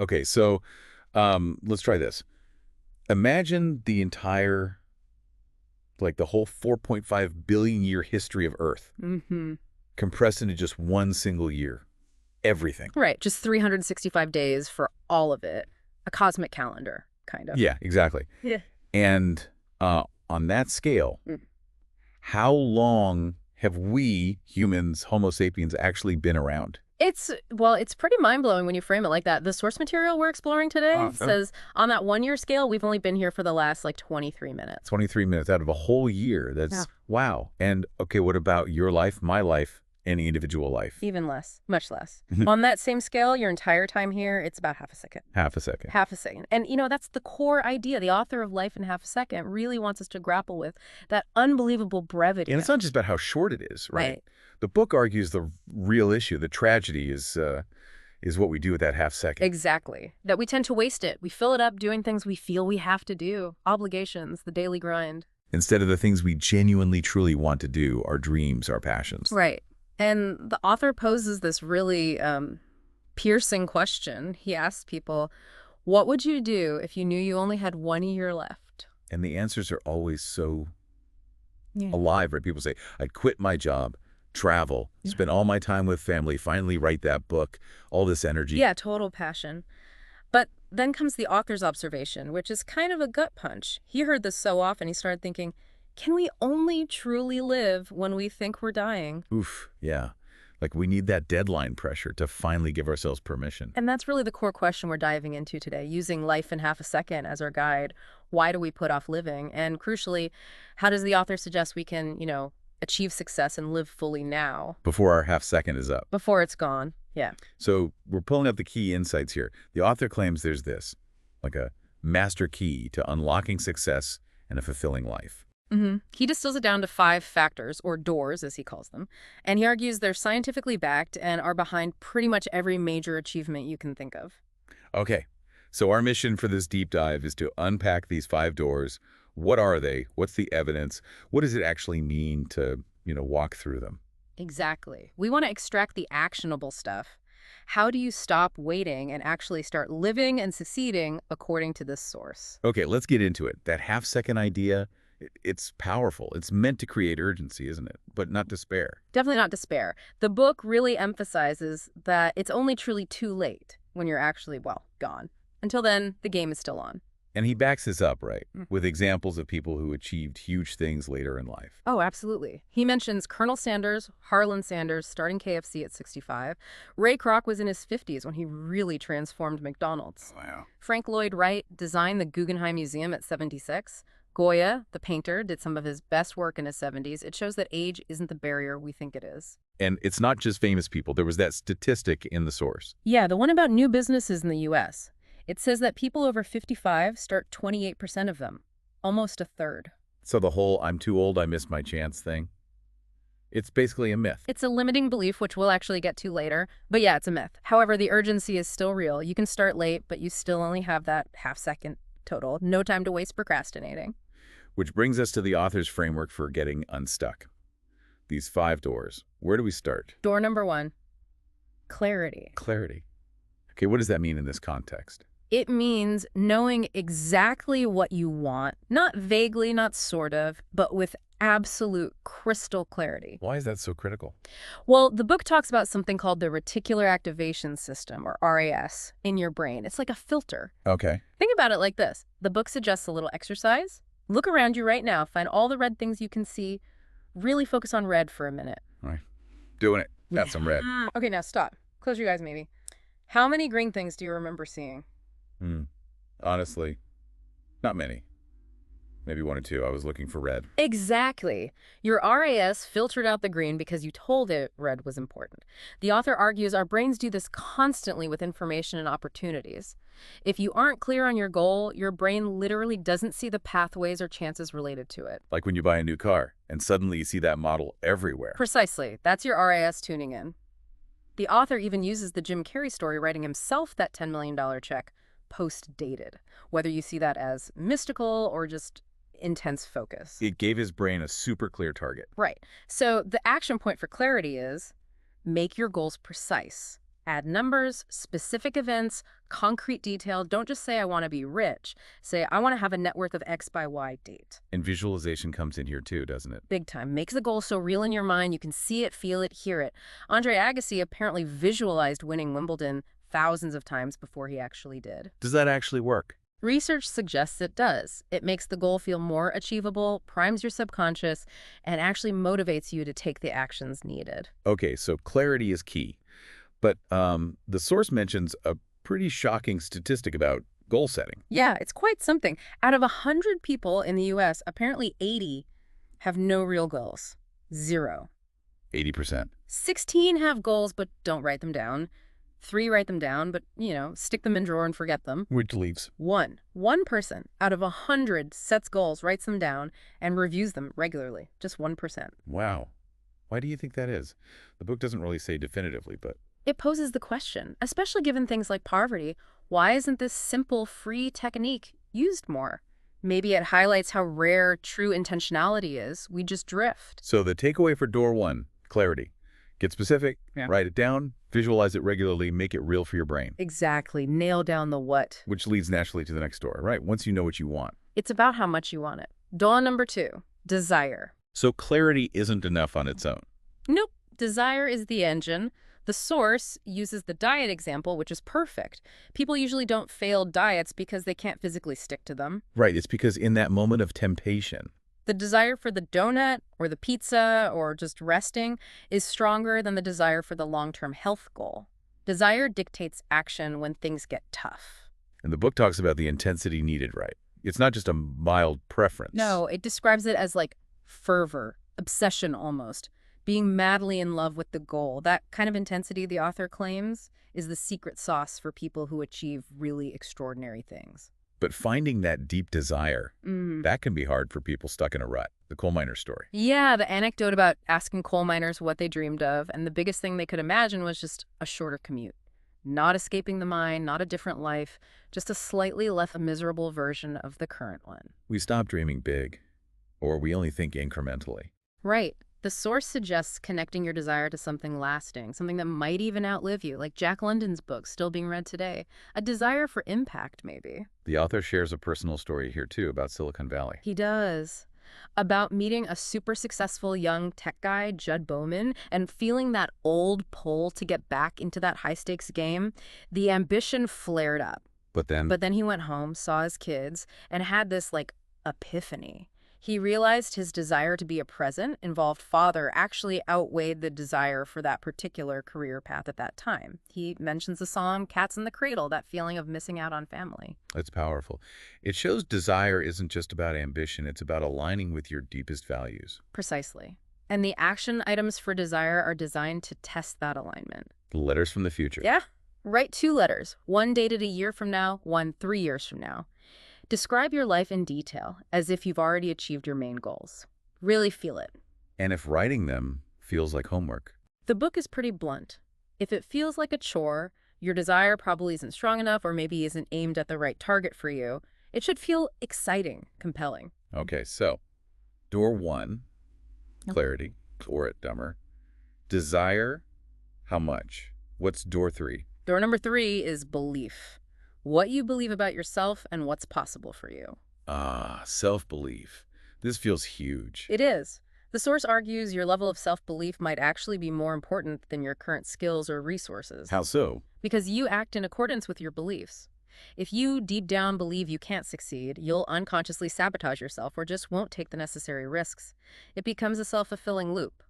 Okay, so let's try this. Imagine the entire, like the whole 4.5 billion year history of Earth Mm-hmm. compressed into just one single year. Everything. Right, just 365 days for all of it. A cosmic calendar, kind of. Yeah, exactly. Yeah. And on that scale, Mm. how long have we, humans, Homo sapiens, actually been around? It's pretty mind-blowing when you frame it like that. The source material we're exploring today says on that 1 year scale, we've only been here for the last, like, 23 minutes. 23 minutes out of a whole year. That's, Yeah. wow. And, okay, what about your life, my life, any individual life? Even less, much less. On that same scale, your entire time here, it's about half a second. Half a second. Half a second. And, that's the core idea. The author of Life in Half a Second really wants us to grapple with that unbelievable brevity. And it's not just about how short it is, right? Right. The book argues the real issue, the tragedy, is what we do with that half second. Exactly. That we tend to waste it. We fill it up doing things we feel we have to do. Obligations, the daily grind. Instead of the things we genuinely, truly want to do, our dreams, our passions. Right. And the author poses this really piercing question. He asks people, what would you do if you knew you only had 1 year left? And the answers are always so Yeah. alive, right? People say, I'd quit my job, travel, spend all my time with family, finally write that book, all this energy. Yeah, total passion. But then comes the author's observation, which is kind of a gut punch. He heard this so often, he started thinking, can we only truly live when we think we're dying? Oof, yeah. Like we need that deadline pressure to finally give ourselves permission. And that's really the core question we're diving into today, using Life in Half a Second as our guide. Why do we put off living? And crucially, how does the author suggest we can, achieve success and live fully now? Before our half second is up. Before it's gone. Yeah. So we're pulling out the key insights here. The author claims there's this, like a master key to unlocking success and a fulfilling life. Mm-hmm. He distills it down to 5 factors, or doors, as he calls them. And he argues they're scientifically backed and are behind pretty much every major achievement you can think of. Okay, so our mission for this deep dive is to unpack these 5 doors. What are they? What's the evidence? What does it actually mean to, walk through them? Exactly. We want to extract the actionable stuff. How do you stop waiting and actually start living and succeeding according to this source? Okay, let's get into it. That half-second idea, it's powerful. It's meant to create urgency, isn't it? But not despair. Definitely not despair. The book really emphasizes that it's only truly too late when you're actually, gone. Until then, the game is still on. And he backs this up, right, with examples of people who achieved huge things later in life. Oh, absolutely. He mentions Colonel Sanders, Harlan Sanders, starting KFC at 65. Ray Kroc was in his 50s when he really transformed McDonald's. Wow. Frank Lloyd Wright designed the Guggenheim Museum at 76. Goya, the painter, did some of his best work in his 70s. It shows that age isn't the barrier we think it is. And it's not just famous people. There was that statistic in the source. Yeah, the one about new businesses in the U.S. It says that people over 55 start 28% of them, almost a third. So the whole I'm too old, I missed my chance thing, it's basically a myth. It's a limiting belief, which we'll actually get to later. But yeah, it's a myth. However, the urgency is still real. You can start late, but you still only have that half second total. No time to waste procrastinating. Which brings us to the author's framework for getting unstuck. These 5 doors. Where do we start? Door number 1, clarity. Clarity. Okay, what does that mean in this context? It means knowing exactly what you want, not vaguely, not sort of, but with absolute crystal clarity. Why is that so critical? Well, the book talks about something called the reticular activation system, or RAS, in your brain. It's like a filter. Okay. Think about it like this. The book suggests a little exercise. Look around you right now. Find all the red things you can see. Really focus on red for a minute. All right. Doing it. Got some red. Okay, now stop. Close your eyes, maybe. How many green things do you remember seeing? Honestly, not many. Maybe 1 or 2. I was looking for red. Exactly. Your RAS filtered out the green because you told it red was important. The author argues our brains do this constantly with information and opportunities. If you aren't clear on your goal, your brain literally doesn't see the pathways or chances related to it. Like when you buy a new car, and suddenly you see that model everywhere. Precisely. That's your RAS tuning in. The author even uses the Jim Carrey story, writing himself that $10 million check post-dated, whether you see that as mystical or just intense focus. It gave his brain a super clear target. Right. So the action point for clarity is make your goals precise. Add numbers, specific events, Concrete detail. Don't just say, I want to be rich. Say, I want to have a net worth of X by Y date. And visualization comes in here too, doesn't it? Big time. Makes the goal so real in your mind, you can see it, feel it, hear it. Andre Agassi apparently visualized winning Wimbledon thousands of times before he actually did. Does that actually work? Research suggests it does. It makes the goal feel more achievable, primes your subconscious, and actually motivates you to take the actions needed. Okay, so clarity is key. But the source mentions a pretty shocking statistic about goal setting. Yeah, it's quite something. Out of 100 people in the U.S., apparently 80 have no real goals. 0. 80%. 16 have goals but don't write them down. 3 write them down, but, stick them in drawer and forget them. Which leaves. One person out of 100 sets goals, writes them down, and reviews them regularly. Just 1%. Wow. Why do you think that is? The book doesn't really say definitively, but... It poses the question, especially given things like poverty, why isn't this simple, free technique used more? Maybe it highlights how rare true intentionality is. We just drift. So the takeaway for door 1, clarity. Get specific, write it down, visualize it regularly, make it real for your brain. Exactly. Nail down the what. Which leads naturally to the next door, right? Once you know what you want. It's about how much you want it. Door number 2, desire. So clarity isn't enough on its own. Nope. Desire is the engine. The source uses the diet example, which is perfect. People usually don't fail diets because they can't physically stick to them. Right. It's because in that moment of temptation, the desire for the donut or the pizza or just resting is stronger than the desire for the long-term health goal. Desire dictates action when things get tough. And the book talks about the intensity needed, right? It's not just a mild preference. No, it describes it as like fervor, obsession almost. Being madly in love with the goal. That kind of intensity, the author claims, is the secret sauce for people who achieve really extraordinary things. But finding that deep desire, that can be hard for people stuck in a rut. The coal miner story. Yeah, the anecdote about asking coal miners what they dreamed of, and the biggest thing they could imagine was just a shorter commute. Not escaping the mine, not a different life, just a slightly less miserable version of the current one. We stop dreaming big, or we only think incrementally. Right. The source suggests connecting your desire to something lasting, something that might even outlive you, like Jack London's book, still being read today. A desire for impact, maybe. The author shares a personal story here, too, about Silicon Valley. He does. About meeting a super successful young tech guy, Judd Bowman, and feeling that old pull to get back into that high-stakes game. The ambition flared up. But then he went home, saw his kids, and had this, epiphany. He realized his desire to be a present, involved father, actually outweighed the desire for that particular career path at that time. He mentions the song Cats in the Cradle, that feeling of missing out on family. That's powerful. It shows desire isn't just about ambition, it's about aligning with your deepest values. Precisely. And the action items for desire are designed to test that alignment. Letters from the future. Yeah. Write 2 letters, one dated a year from now, one 3 years from now. Describe your life in detail, as if you've already achieved your main goals. Really feel it. And if writing them feels like homework. The book is pretty blunt. If it feels like a chore, your desire probably isn't strong enough or maybe isn't aimed at the right target for you. It should feel exciting, compelling. Okay, so door 1, clarity, or it dumber. Desire, how much? What's door 3? Door number 3 is belief. What you believe about yourself and what's possible for you. Ah, self-belief. This feels huge. It is. The source argues your level of self-belief might actually be more important than your current skills or resources. How so? Because you act in accordance with your beliefs. If you deep down believe you can't succeed, you'll unconsciously sabotage yourself or just won't take the necessary risks. It becomes a self-fulfilling loop.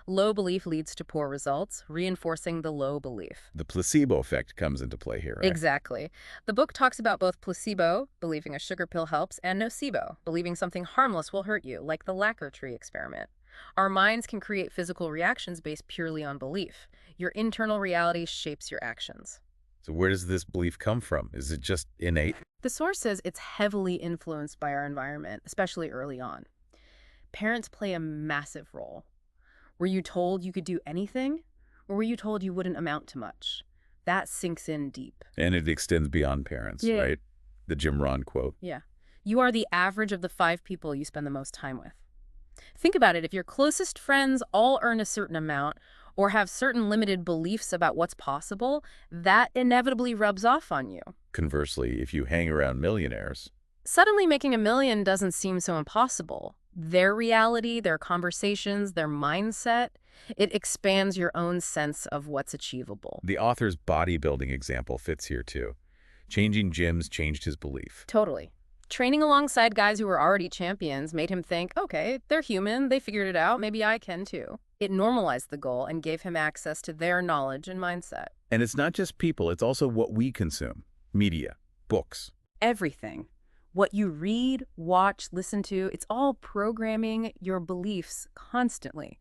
Low belief leads to poor results, reinforcing the low belief. The placebo effect comes into play here, right? Exactly. The book talks about both placebo, believing a sugar pill helps, and nocebo, believing something harmless will hurt you, like the lacquer tree experiment. Our minds can create physical reactions based purely on belief. Your internal reality shapes your actions. So where does this belief come from? Is it just innate? The source says it's heavily influenced by our environment, especially early on. Parents play a massive role. Were you told you could do anything? Or were you told you wouldn't amount to much? That sinks in deep. And it extends beyond parents, right? The Jim Rohn quote. Yeah. You are the average of the 5 people you spend the most time with. Think about it. If your closest friends all earn a certain amount, or have certain limited beliefs about what's possible, that inevitably rubs off on you. Conversely, if you hang around millionaires, Suddenly making $1 million doesn't seem so impossible. Their reality, their conversations, their mindset, it expands your own sense of what's achievable. the author's bodybuilding example fits here too. Changing gyms changed his belief. Totally. Training alongside guys who were already champions made him think, okay, they're human, they figured it out, maybe I can too. It normalized the goal and gave him access to their knowledge and mindset. And it's not just people, it's also what we consume. Media, books. Everything. What you read, watch, listen to, it's all programming your beliefs constantly.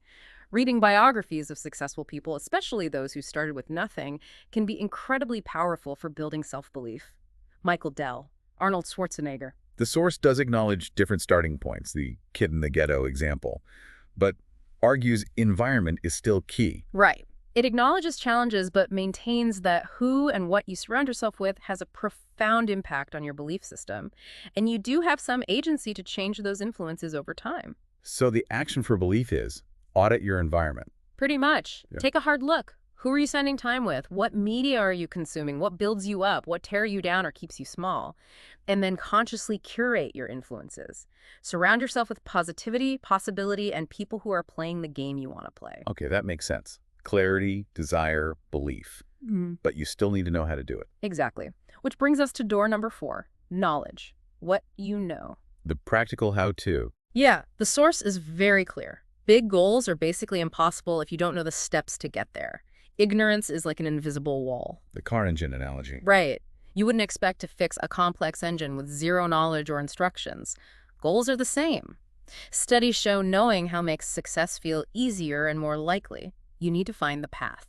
Reading biographies of successful people, especially those who started with nothing, can be incredibly powerful for building self-belief. Michael Dell, Arnold Schwarzenegger. The source does acknowledge different starting points, the kid in the ghetto example, but argues environment is still key. Right. It acknowledges challenges but maintains that who and what you surround yourself with has a profound impact on your belief system, and you do have some agency to change those influences over time. So the action for belief is audit your environment. Pretty much. Yeah. Take a hard look. Who are you spending time with? What media are you consuming? What builds you up? What tears you down or keeps you small? And then consciously curate your influences. Surround yourself with positivity, possibility, and people who are playing the game you want to play. Okay, that makes sense. Clarity, desire, belief. But you still need to know how to do it. Exactly. Which brings us to door number 4, knowledge. What you know. The practical how-to. Yeah, the source is very clear. Big goals are basically impossible if you don't know the steps to get there. Ignorance is like an invisible wall. The car engine analogy. Right. You wouldn't expect to fix a complex engine with zero knowledge or instructions. Goals are the same. Studies show knowing how makes success feel easier and more likely. You need to find the path.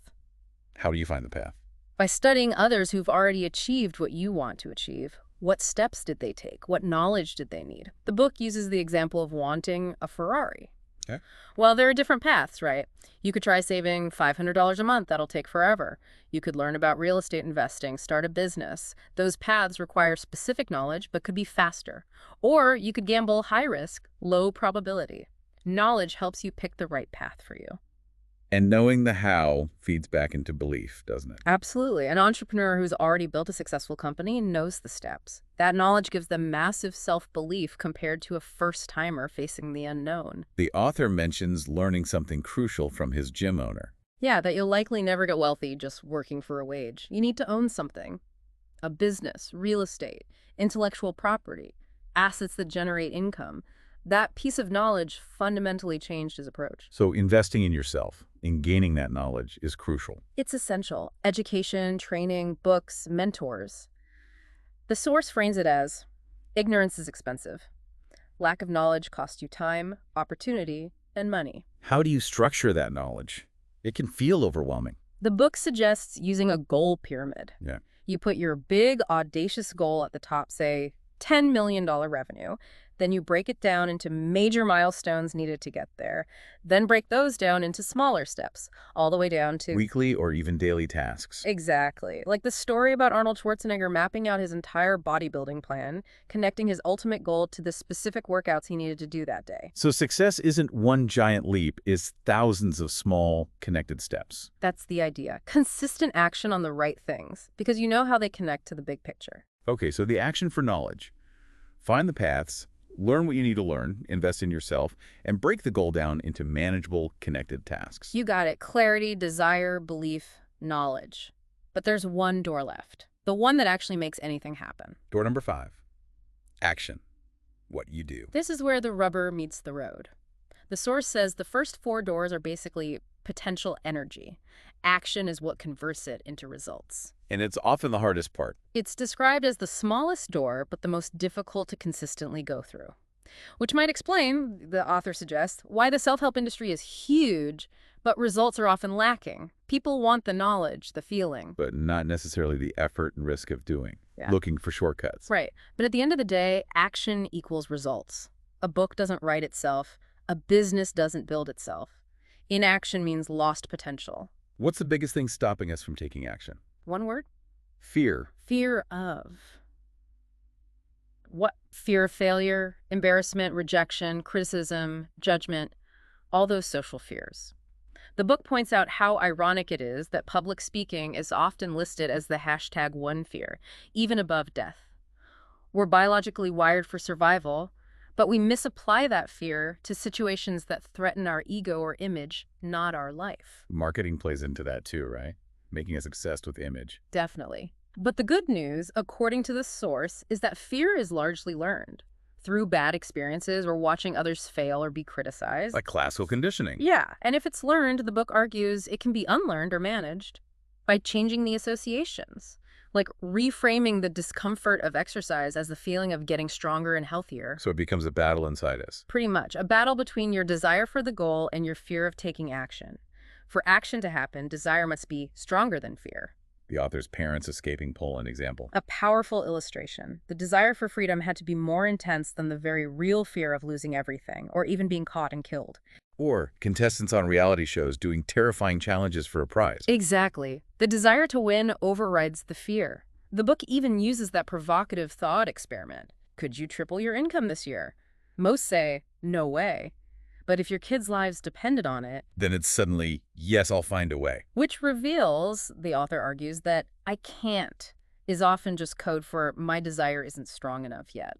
How do you find the path? By studying others who've already achieved what you want to achieve. What steps did they take? What knowledge did they need? The book uses the example of wanting a Ferrari. Okay. Well, there are different paths, right? You could try saving $500 a month. That'll take forever. You could learn about real estate investing, start a business. Those paths require specific knowledge, but could be faster. Or you could gamble high risk, low probability. Knowledge helps you pick the right path for you. And knowing the how feeds back into belief, doesn't it? Absolutely. An entrepreneur who's already built a successful company knows the steps. That knowledge gives them massive self-belief compared to a first-timer facing the unknown. The author mentions learning something crucial from his gym owner. Yeah, that you'll likely never get wealthy just working for a wage. You need to own something. A business, real estate, intellectual property, assets that generate income. That piece of knowledge fundamentally changed his approach. So investing in yourself, in gaining that knowledge, is crucial. It's essential. Education, training, books, mentors. The source frames it as, ignorance is expensive. Lack of knowledge costs you time, opportunity, and money. How do you structure that knowledge? It can feel overwhelming. The book suggests using a goal pyramid. Yeah. You put your big, audacious goal at the top, say $10 million revenue. Then you break it down into major milestones needed to get there. Then break those down into smaller steps, all the way down to Weekly or even daily tasks. Exactly. Like the story about Arnold Schwarzenegger mapping out his entire bodybuilding plan, connecting his ultimate goal to the specific workouts he needed to do that day. So success isn't one giant leap, it's thousands of small, connected steps. That's the idea. Consistent action on the right things, because you know how they connect to the big picture. Okay, so the action for knowledge. Find the paths, learn what you need to learn, invest in yourself, and break the goal down into manageable, connected tasks. You got it. Clarity, desire, belief, knowledge. But there's one door left. The one that actually makes anything happen. Door number 5. Action. What you do. This is where the rubber meets the road. The source says the first 4 doors are basically potential energy. Action is what converts it into results. And it's often the hardest part. It's described as the smallest door, but the most difficult to consistently go through. Which might explain, the author suggests, why the self-help industry is huge, but results are often lacking. People want the knowledge, the feeling. But not necessarily the effort and risk of doing. Yeah. Looking for shortcuts. Right. But at the end of the day, action equals results. A book doesn't write itself. A business doesn't build itself. Inaction means lost potential. What's the biggest thing stopping us from taking action? One word? Fear. Fear of. What? Fear of failure, embarrassment, rejection, criticism, judgment, all those social fears. The book points out how ironic it is that public speaking is often listed as the hashtag one fear, even above death. We're biologically wired for survival, but we misapply that fear to situations that threaten our ego or image, not our life. Marketing plays into that too, right? Making us obsessed with image. Definitely. But the good news, according to the source, is that fear is largely learned through bad experiences or watching others fail or be criticized. Like classical conditioning. Yeah, and if it's learned, the book argues it can be unlearned or managed by changing the associations, like reframing the discomfort of exercise as the feeling of getting stronger and healthier. So it becomes a battle inside us. Pretty much, a battle between your desire for the goal and your fear of taking action. For action to happen, desire must be stronger than fear. The author's parents escaping pull, an example. A powerful illustration. The desire for freedom had to be more intense than the very real fear of losing everything, or even being caught and killed. Or contestants on reality shows doing terrifying challenges for a prize. Exactly. The desire to win overrides the fear. The book even uses that provocative thought experiment. Could you triple your income this year? Most say, no way. But if your kids' lives depended on it, Then it's suddenly, yes, I'll find a way. which reveals, the author argues, that I can't is often just code for my desire isn't strong enough yet.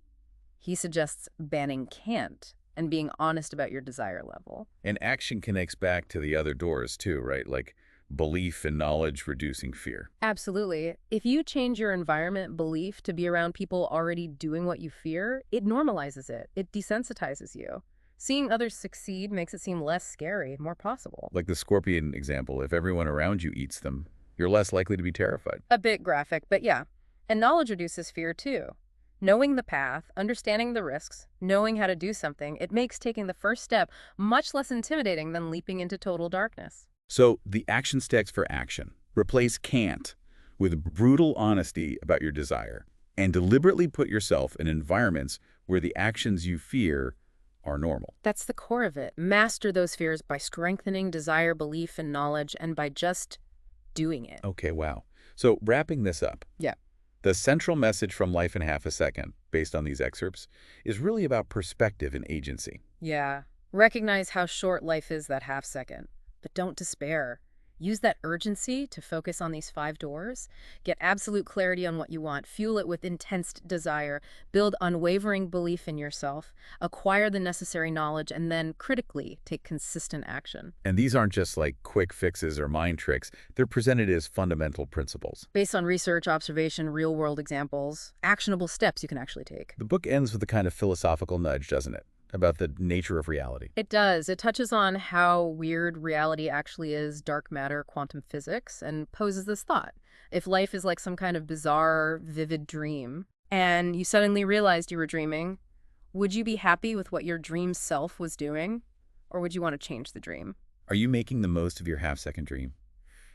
He suggests banning can't and being honest about your desire level. And action connects back to the other doors too, right? Like belief and knowledge reducing fear. Absolutely. If you change your environment belief to be around people already doing what you fear, it normalizes it. It desensitizes you. Seeing others succeed makes it seem less scary, more possible. Like the scorpion example, if everyone around you eats them, you're less likely to be terrified. A bit graphic, but yeah. And knowledge reduces fear too. Knowing the path, understanding the risks, knowing how to do something, it makes taking the first step much less intimidating than leaping into total darkness. So the action steps for action. Replace can't with brutal honesty about your desire and deliberately put yourself in environments where the actions you fear are normal. That's the core of it. Master those fears by strengthening desire, belief, and knowledge, and by just doing it. Okay, wow. So wrapping this up. Yeah. The central message from Life in Half a Second, based on these excerpts, is really about perspective and agency. Yeah. Recognize how short life is that half second, but don't despair. Use that urgency to focus on these 5 doors. Get absolute clarity on what you want. Fuel it with intense desire. Build unwavering belief in yourself. Acquire the necessary knowledge, and then critically take consistent action. And these aren't just like quick fixes or mind tricks. They're presented as fundamental principles. Based on research, observation, real-world examples, actionable steps you can actually take. The book ends with a kind of philosophical nudge, doesn't it? About the nature of reality. It does. It touches on how weird reality actually is, dark matter, quantum physics, and poses this thought. If life is like some kind of bizarre, vivid dream, and you suddenly realized you were dreaming, would you be happy with what your dream self was doing? Or would you want to change the dream? Are you making the most of your half-second dream?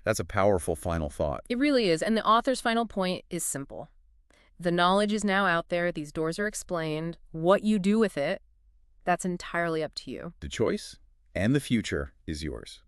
That's a powerful final thought. It really is. And the author's final point is simple. The knowledge is now out there. These doors are explained. What you do with it, that's entirely up to you. The choice and the future is yours.